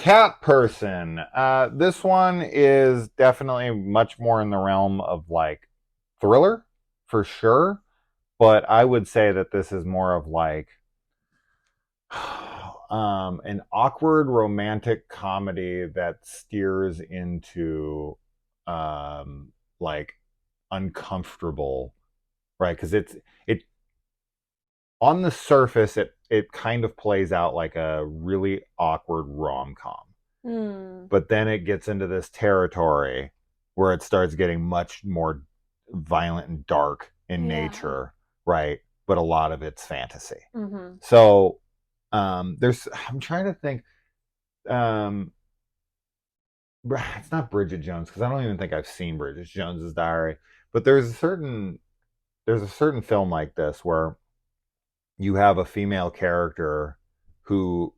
Cat person. This one is definitely much more in the realm of like thriller for sure, but I would say that this is more of like an awkward romantic comedy that steers into like uncomfortable, right? Because it on the surface it kind of plays out like a really awkward rom-com, Hmm. but then it gets into this territory where it starts getting much more violent and dark in Yeah. nature, right? But a lot of it's fantasy. Mm-hmm. So there's I'm trying to think. Um, it's not Bridget Jones because I don't even think I've seen Bridget Jones's Diary. But there's a certain film like this where you have a female character who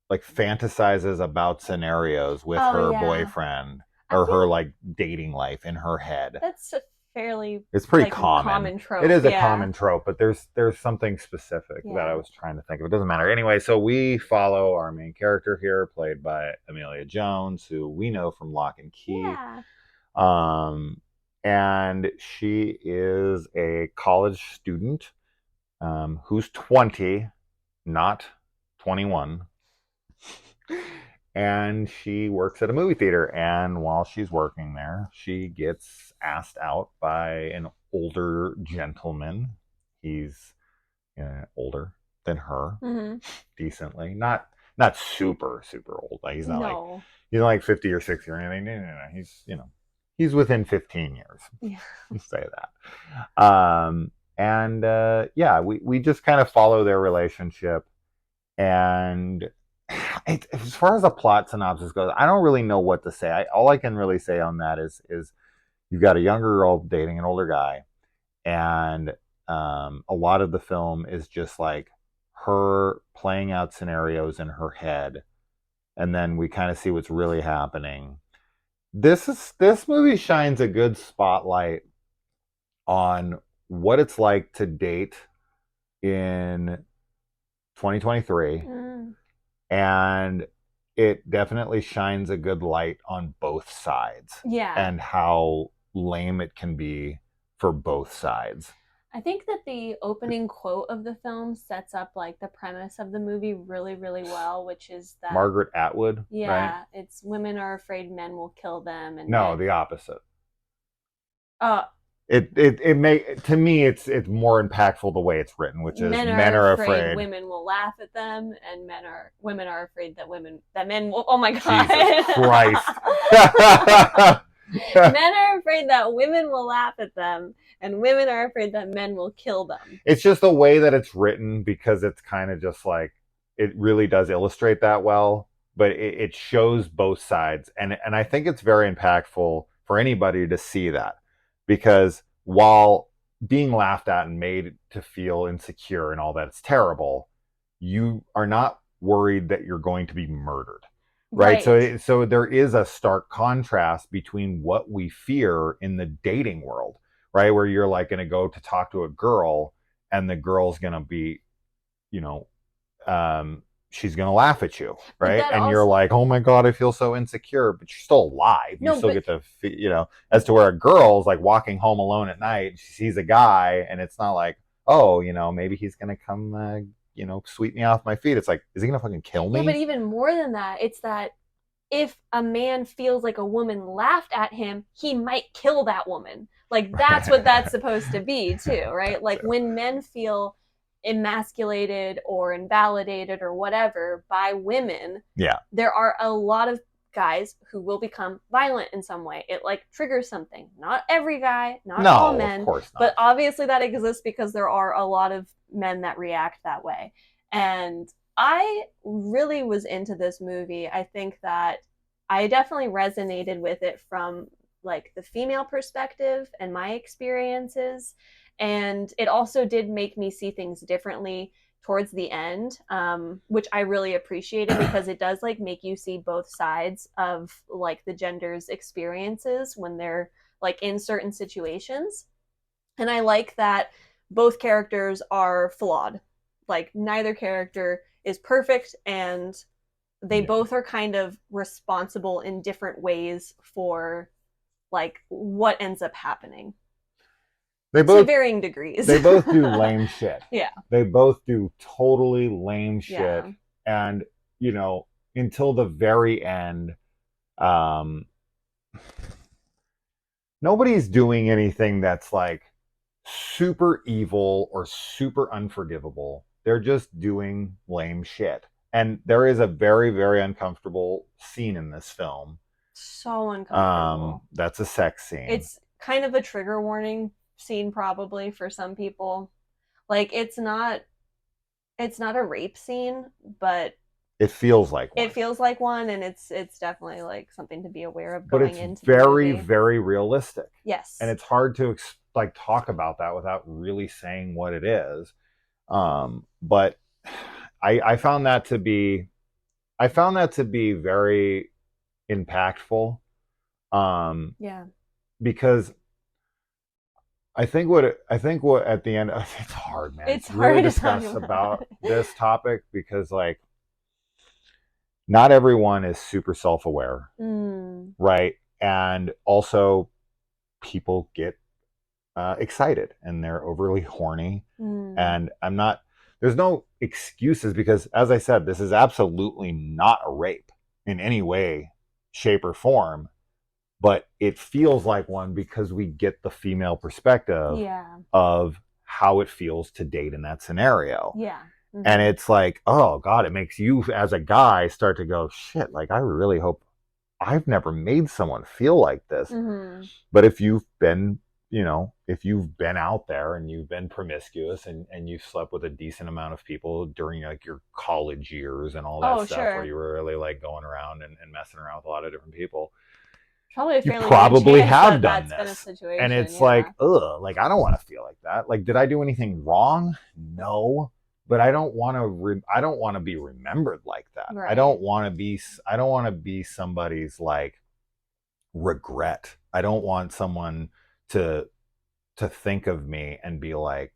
like fantasizes about scenarios with Oh her yeah. boyfriend I or her feel like dating life in her head. that's a fairly It's pretty like common. common It trope. is a Yeah. common trope, but there's something specific that I Yeah. was trying to think of. It doesn't matter. Anyway, so we follow our main character here, played by Amelia Jones, who we know from Lock and Key. Yeah. Um, and she is a college student who's 20, not 21. And she works at a movie theater. And while she's working there, she gets asked out by an older gentleman. He's older than her, Mm-hmm. decently. Not super super old. Like No. he's not like 50 or 60 or anything. No, no, no. He's he's within 15 years. Yeah. Let's say that. And yeah, we just kind of follow their relationship, and as far as the plot synopsis goes, I don't really know what to say. All I can really say on that is you've got a younger girl dating an older guy, and a lot of the film is just like her playing out scenarios in her head, and then we kind of see what's really happening. This movie shines a good spotlight on what it's like to date in 2023, Mm. and it definitely shines a good light on both sides Yeah. and how lame it can be for both sides. I think that the opening quote of the film sets up like the premise of the movie really, really well, which is that Margaret Atwood, right? yeah, it's women are afraid men will kill them and No, men the opposite. uh It may to me it's more impactful the way it's written, which is men men are are afraid afraid. women will laugh at them and women are afraid that men will, oh my Jesus god. Christ. Men are afraid that women will laugh at them and women are afraid that men will kill them. It's just the way that it's written because it's kind of just like it really does illustrate that well, but it shows both sides, and I think it's very impactful for anybody to see that because while being laughed at and made to feel insecure and all that, it's terrible. You are not worried that you're going to be murdered, right? Right. So there is a stark contrast between what we fear in the dating world, right, where you're like going to go to talk to a girl and the girl's going to be, you know, she's going to laugh at you, But right? that And you're also like, oh my God, I feel so insecure, but you're still alive. You no, still but get to, as to where a girl's like walking home alone at night, she sees a guy, and it's not like, oh, maybe he's going to come, sweep me off my feet. It's like, is he going to fucking kill yeah, but me? even more than that, it's that if a man feels like a woman laughed at him, he might kill that woman. Like that's what that's supposed to be too, right? Like when men feel emasculated or invalidated or whatever by women, Yeah. there are a lot of guys who will become violent in some way. It like triggers something. Not every guy, not all No, of men, course but not. obviously that exists because there are a lot of men that react that way. And I really was into this movie. I think that I definitely resonated with it from like the female perspective and my experiences. And it also did make me see things differently towards the end, which I really appreciated because it does like make you see both sides of like the gender's experiences when they're like in certain situations. And I like that both characters are flawed. Like neither character is perfect and they Yeah. both are kind of responsible in different ways for like what ends up happening They to both varying degrees. they both do lame shit. Yeah. They both do totally lame shit, Yeah. and you know, until the very end, um, nobody's doing anything that's like super evil or super unforgivable. They're just doing lame shit. And there is a very, very uncomfortable scene in this film. So uncomfortable. That's a sex scene. It's kind of a trigger warning scene probably for some people. Like it's not a rape scene, but It feels like it one. feels like one, and it's definitely like something to be aware of But going it's into the very, movie. very realistic. And Yes. it's hard to like talk about that without really saying what it is. But I found that to be very impactful. Yeah. Because I think what at the end it's hard, man. It's It's really hard to talk discuss about. about this topic because like not everyone is super self-aware, Mm. right? And also people get excited and they're overly horny. Mm. And there's no excuses because, as I said, this is absolutely not a rape in any way, shape, or form. But it feels like one because we get the female perspective Yeah. of how it feels to date in that scenario. Yeah. And Mm-hmm. it's like, oh God, it makes you as a guy start to go, shit, like I really hope I've never made someone feel like this. Mm-hmm. But if you've been, if you've been out there and you've been promiscuous and you've slept with a decent amount of people during like your college years and all that Oh, stuff where sure. you were really like going around and messing around with a lot of different people, Probably a you fairly good probably chance have that done that's been a this. And situation. it's Yeah. like, ugh, like I don't want to feel like that. Like, did I do anything wrong? No. But I don't want to. I don't want to be remembered like that. I Right. don't want to be. I don't want to be somebody's like regret. I don't want someone to think of me and be like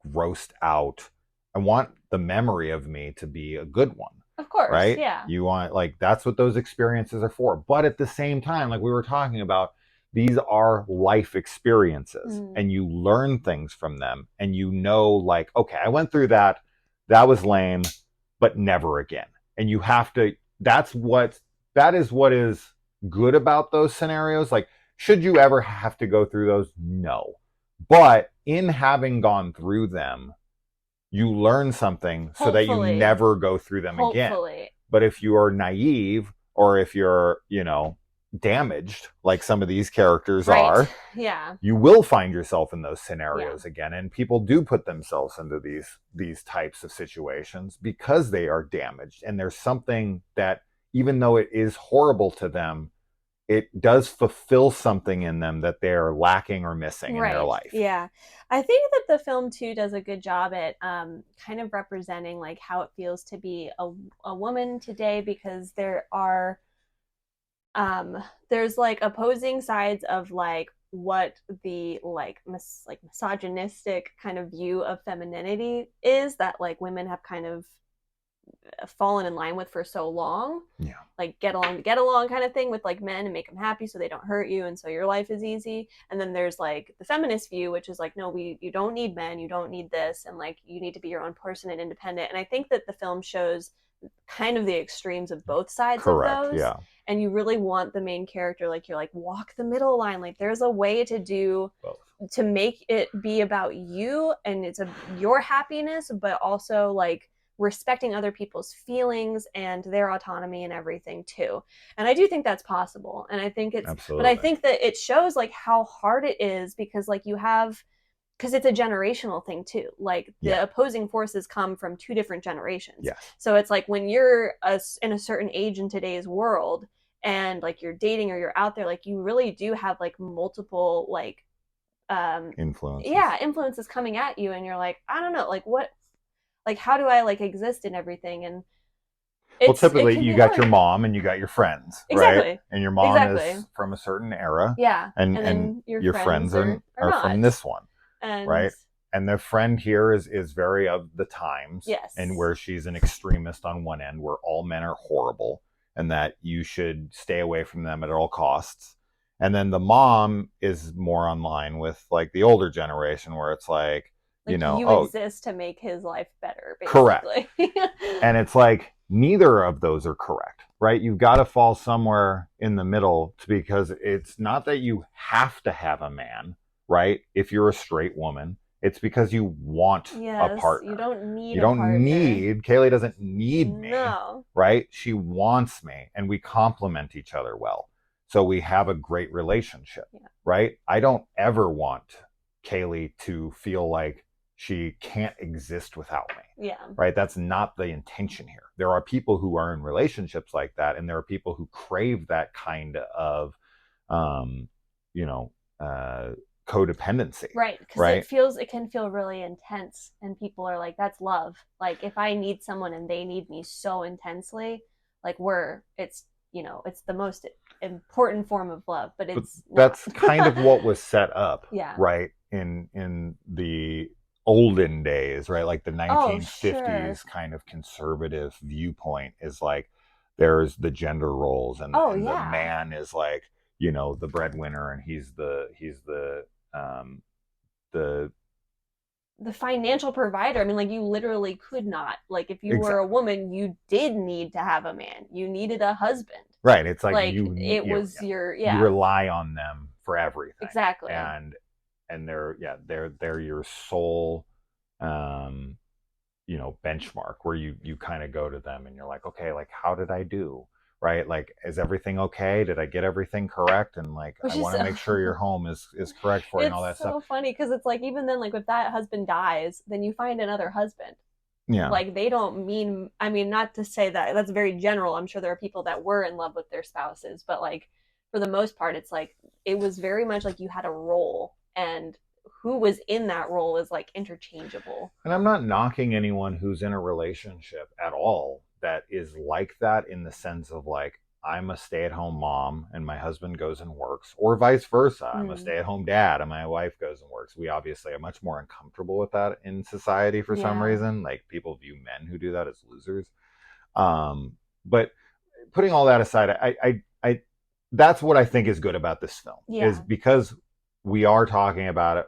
grossed out. I want the memory of me to be a good one, Of course. right? Yeah. You want like that's what those experiences are for. But at the same time, like we were talking about, these are life experiences Mm. and you learn things from them and like, okay, I went through that. That was lame, but never again. And you have to that is what is good about those scenarios. Like, should you ever have to go through those? No. But in having gone through them, you learn something so that you Hopefully. never go through them again. Hopefully. But if you are naive or if you're, damaged, like some of these characters Right. are, Yeah. you will find yourself in those Yeah. scenarios again. And people do put themselves into these types of situations because they are damaged. And there's something that, even though it is horrible to them, it does fulfill something in them that they're lacking or missing in their Right. life. Yeah. I think that the film too does a good job at kind of representing like how it feels to be a woman today, because there's like opposing sides of like what the like misogynistic kind of view of femininity is that like women have kind of fallen in line with for so long. Yeah. Like get along to get along kind of thing with like men and make them happy so they don't hurt you and so your life is easy. And then there's like the feminist view, which is like, no, you don't need men, you don't need this, and like you need to be your own person and independent. And I think that the film shows kind of the extremes of both sides Correct. of those. Yeah. And you really want the main character, like you're like, walk the middle line. Like there's a way to do Both. to make it be about you and your happiness, but also like respecting other people's feelings and their autonomy and everything too. And I do think that's possible. And I think Absolutely. but I think that it shows like how hard it is, because like because it's a generational thing too. Like the opposing forces come from two different generations. Yes. So it's like when you're in a certain age in today's world and like you're dating or you're out there, like you really do have like multiple like influences coming at you, and you're like, I don't know, like what, like how do I like exist in everything? And typically you got your mom and you got your friends, exactly, right? And your mom is from a certain era, yeah, and then your friends are not. from this one, and right? and the friend here is very of the times, Yes. and where she's an extremist on one end, where all men are horrible and that you should stay away from them at all costs. And then the mom is more online with like the older generation, where it's like, Like you oh, exist to make his life better, correct. basically. And it's like neither of those are correct, right? You've got to fall somewhere in the middle, because it's not that you have to have a man, right? If you're a straight woman, it's because you want a partner. You don't need You a don't partner. need, Kaylee doesn't need me, No. right? She wants me, and we complement each other well. So we have a great relationship, right? I don't ever want Kaylee to feel like she can't exist without me. Yeah. Right? That's not the intention here. There are people who are in relationships like that, and there are people who crave that kind of, you know, codependency. Right, because it can feel really intense, and people are like, that's love. Like if I need someone and they need me so intensely, like it's the most important form of love, but that's kind of what was set up, yeah, right, in the olden days, right? Like the 1950s kind of conservative viewpoint is like there's the gender roles, and the man is like, the breadwinner, and he's the financial provider. I mean, like you literally could not, like if you were a woman, you did need to have a man. You needed a husband. Right. It's like you rely on them for everything. Exactly. And they're your sole benchmark, where you kind of go to them and you're like, okay, like how did I do? Right? Like, is everything okay? Did I get everything correct? And like, I want to make sure your home is correct for you, and all that stuff. It's so funny, because it's like, even then, like if that husband dies, then you find another husband. Yeah. Like they don't mean, I mean, not to say that that's very general. I'm sure there are people that were in love with their spouses, but like for the most part, it's like it was very much like you had a role, and who was in that role is like interchangeable. And I'm not knocking anyone who's in a relationship at all that is like that, in the sense of like, I'm a stay-at-home mom and my husband goes and works, or vice versa. I'm a stay-at-home dad and my wife goes and works. We obviously are much more uncomfortable with that in society for some reason. Like people view men who do that as losers. But putting all that aside, I that's what I think is good about this film, is because we are talking about it.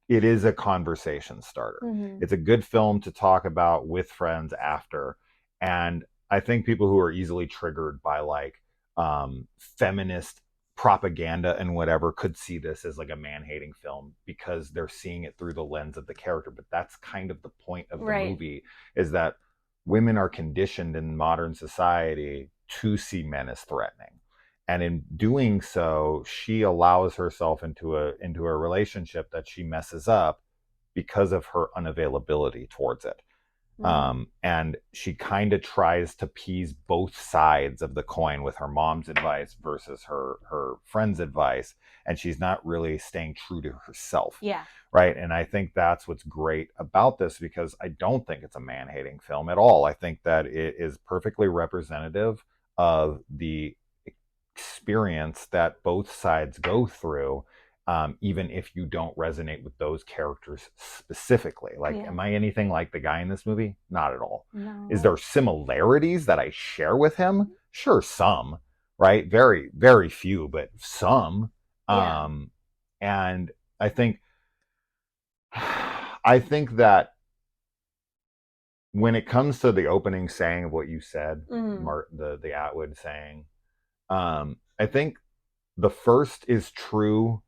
It is a conversation starter. It's a good film to talk about with friends after. And I think people who are easily triggered by like feminist propaganda and whatever could see this as like a man-hating film, because they're seeing it through the lens of the character. But that's kind of the point of the movie, is that women are conditioned in modern society to see men as threatening. And in doing so, she allows herself into a relationship that she messes up because of her unavailability towards it. And she kind of tries to appease both sides of the coin with her mom's advice versus her friend's advice, and she's not really staying true to herself. Yeah. Right. And I think that's what's great about this, because I don't think it's a man-hating film at all. I think that it is perfectly representative of the experience that both sides go through, even if you don't resonate with those characters specifically. Like, am I anything like the guy in this movie? Not at all. No. Is there similarities that I share with him? Sure, some, right? Very, very few, but some. And I think that when it comes to the opening saying of what you said, the Atwood saying, I think the first is true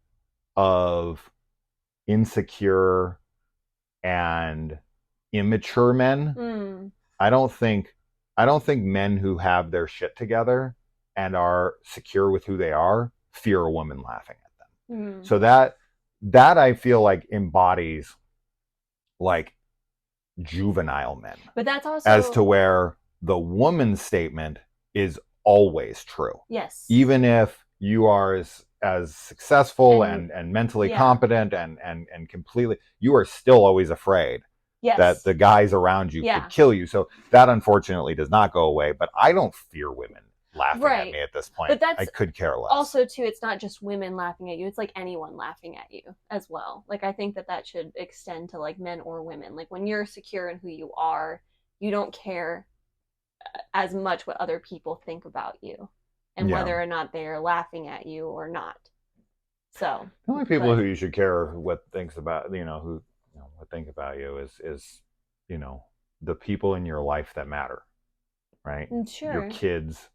of insecure and immature men. I don't think men who have their shit together and are secure with who they are fear a woman laughing at them. So that I feel like embodies like juvenile men. But that's also as to where the woman's statement is always true. Yes. Even if you are as successful and mentally competent and completely, you are still always afraid that the guys around you could kill you. So that unfortunately does not go away. But I don't fear women laughing at Right. me at this point. But I that's could care less. also too, it's not just women laughing at you, it's like anyone laughing at you as well. Like I think that that should extend to like men or women. Like when you're secure in who you are, you don't care as much what other people think about you and Yeah. whether or not they're laughing at you or not. So The only people but who you should care what thinks about, who, what think about you is, you know, the people in your life that matter, right? Your sure. kids,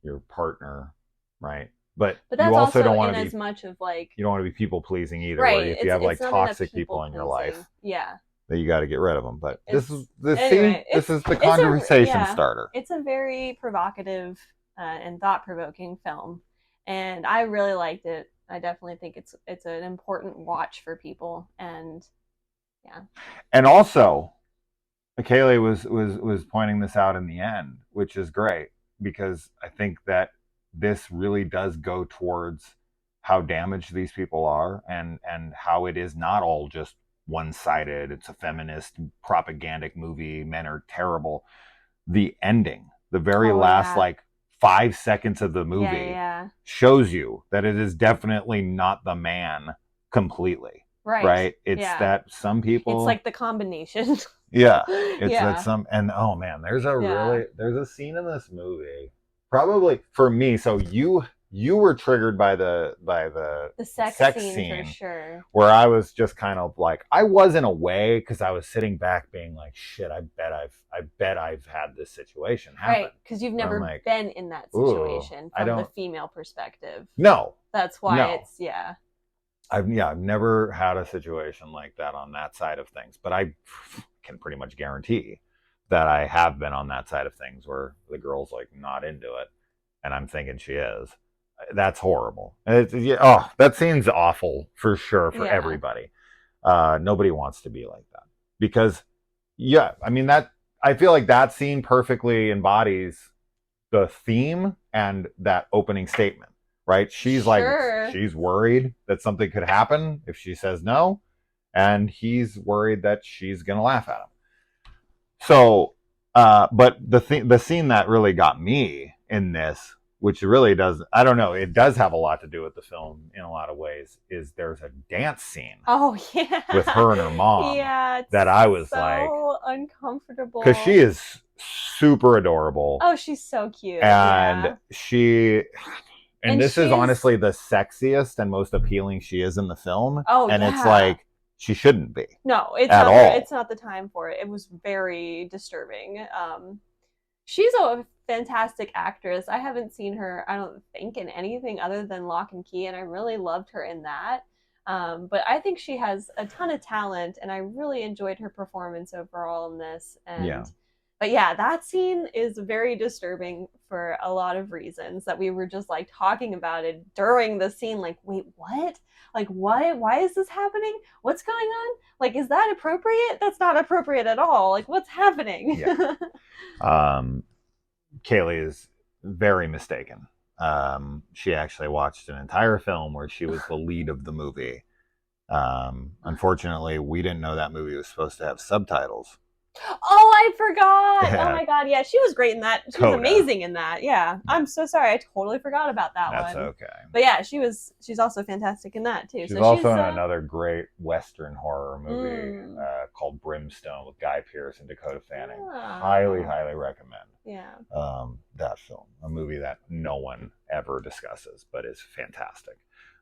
your partner, right? But But you that's also also don't in want to as be, much of like you don't want to be people pleasing either. Where right, if you have like it's not in a toxic people people in your life, pleasing. Yeah. that you got to get rid of them. But this It's is the see, anyway, this is the it's a conversation yeah, starter. it's a very provocative and thought-provoking film, and I really liked it. I definitely think it's an important watch for people, and yeah. And also, Kaylee was pointing this out in the end, which is great because I think that this really does go towards how damaged these people are and how it is not all just one-sided. It's a feminist propagandic movie. Men are terrible. The ending, the very Oh last yeah, like 5 seconds of the yeah, movie yeah. shows you that it is definitely not the man completely. Right. Right? It's Yeah. that some It's people, like the combination. yeah, it's that Yeah. some, and oh man, Yeah. there's a scene in this movie, probably for me. So you were triggered by the The sex sex scene for scene, sure. where I was just kind of like, I was in a way because I was sitting back being like, shit, I bet I've had this situation happen. Right, because you've Where I'm never like, been in that ooh, situation I from the don't, female perspective. no, That's why no. it's yeah. I've never had a situation like that on that side of things, but I can pretty much guarantee that I have been on that side of things where the girl's like not into it, and I'm thinking she is. That's horrible. Yeah, oh, that scene's awful for sure for Yeah. everybody. Nobody wants to be like that because, yeah, I mean that. I feel like that scene perfectly embodies the theme and that opening statement, right? She's like, Sure. she's worried that something could happen if she says no, and he's worried that she's gonna laugh at him. So, but the scene that really got me in this, which really does, I don't know, it does have a lot to do with the film in a lot of ways, is there's a dance scene Oh yeah. with her and her mom Yeah, it's that I was like, so because she uncomfortable. is super adorable, Oh, she's so cute. and Yeah. and And this is she's honestly the sexiest and most appealing she is in the film, oh and it's yeah. like she shouldn't be No, at all. it's not the time for it. It was very disturbing. She's a fantastic actress. I haven't seen her, I don't think, in anything other than Lock and Key, and I really loved her in that. But I think she has a ton of talent, and I really enjoyed her performance overall in this. Yeah. But yeah, that scene is very disturbing for a lot of reasons that we were just like talking about it during the scene. Like, wait, what? Like, what? Why is this happening? What's going on? Like, is that appropriate? That's not appropriate at all. Like, what's happening? Yeah. um, Kaylee is very mistaken. She actually watched an entire film where she was the lead of the movie. Unfortunately, we didn't know that movie was supposed to have subtitles. Oh, I forgot. Oh Yeah, my god, yeah, she was great in that. She was Coda. amazing in that. Yeah. I'm so sorry. I totally forgot about that That's one. okay. But yeah, she's also fantastic in that too. She's So also she's in another great Western horror movie mm, called Brimstone with Guy Pearce and Dakota Fanning. ah, Highly, highly recommend yeah. that film. A movie that no one ever discusses, but is fantastic.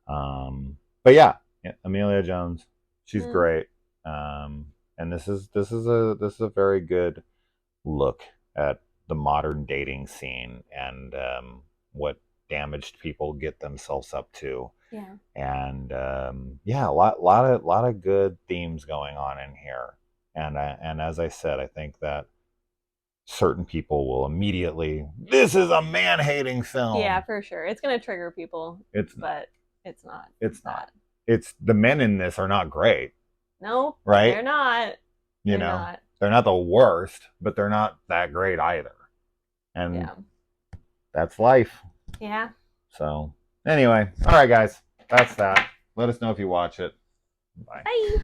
But yeah, Amelia Jones, she's Mm, great. And this is a very good look at the modern dating scene and what damaged people get themselves up to. yeah. And yeah, lot of good themes going on in here. And as I said, I think that certain people will immediately, this is a man hating film. Yeah, for sure. It's gonna trigger people. It's not. But it's not. It's that. not. It's the men in this are not great. No, right? they're not. You They're know, not. they're not the worst, but they're not that great either. And Yeah. that's life. Yeah. So, anyway, all right, guys, that's that. Let us know if you watch it. Bye. Bye.